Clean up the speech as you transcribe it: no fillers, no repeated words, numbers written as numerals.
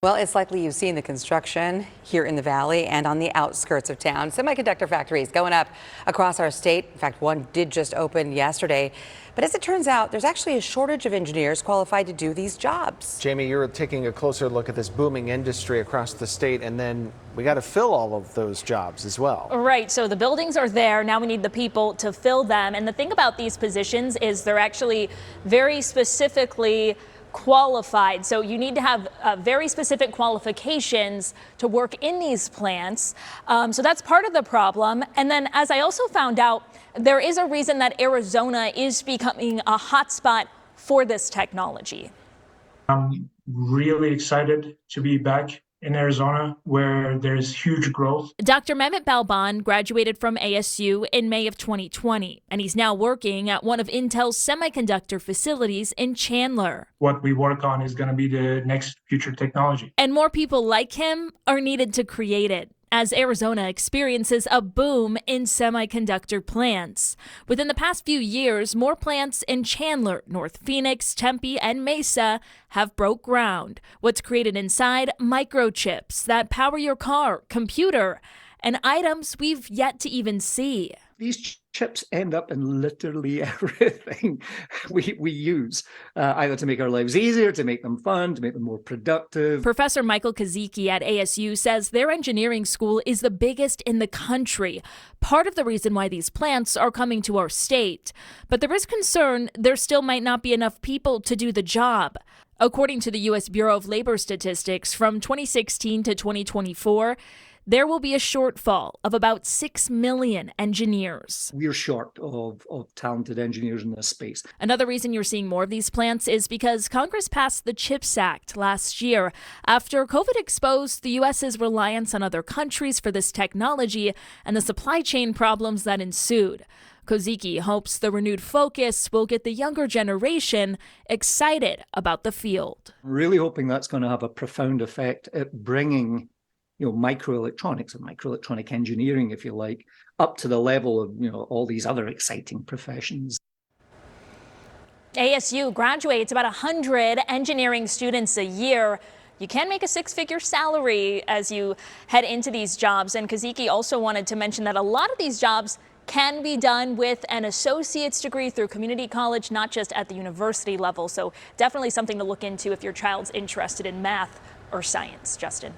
Well, it's likely you've seen the construction here in the valley and on the outskirts of town. Semiconductor factories going up across our state. In fact, one did just open yesterday. But as it turns out, there's actually a shortage of engineers qualified to do these jobs. Jamie, you're taking a closer look at this booming industry across the state, and then we got to fill all of those jobs as well. Right. So the buildings are there. Now we need the people to fill them. And the thing about these positions is they're actually very specifically qualified. So you need to have very specific qualifications to work in these plants. So that's part of the problem. And then, as I also found out, there is a reason that Arizona is becoming a hotspot for this technology. I'm really excited to be back in Arizona, where there's huge growth. Dr. Mehmet Balban graduated from ASU in May of 2020, and he's now working at one of Intel's semiconductor facilities in Chandler. What we work on is going to be the next future technology. And more people like him are needed to create it, as Arizona experiences a boom in semiconductor plants. Within the past few years, more plants in Chandler, North Phoenix, Tempe, and Mesa have broke ground. What's created inside? Microchips that power your car, computer, and items we've yet to even see. These chips end up in literally everything we use, either to make our lives easier, to make them fun, to make them more productive. Professor Michael Kazicki at ASU says their engineering school is the biggest in the country, part of the reason why these plants are coming to our state. But there is concern there still might not be enough people to do the job. According to the U.S. Bureau of Labor Statistics, from 2016 to 2024, there will be a shortfall of about 6 million engineers. We're short of talented engineers in this space. Another reason you're seeing more of these plants is because Congress passed the CHIPS Act last year after COVID exposed the U.S.'s reliance on other countries for this technology and the supply chain problems that ensued. Kozicki hopes the renewed focus will get the younger generation excited about the field. I'm really hoping that's going to have a profound effect at bringing microelectronics and microelectronic engineering, if you like, up to the level of, all these other exciting professions. ASU graduates about 100 engineering students a year. You can make a six-figure salary as you head into these jobs. And Kazicki also wanted to mention that a lot of these jobs can be done with an associate's degree through community college, not just at the university level. So definitely something to look into if your child's interested in math or science. Justin.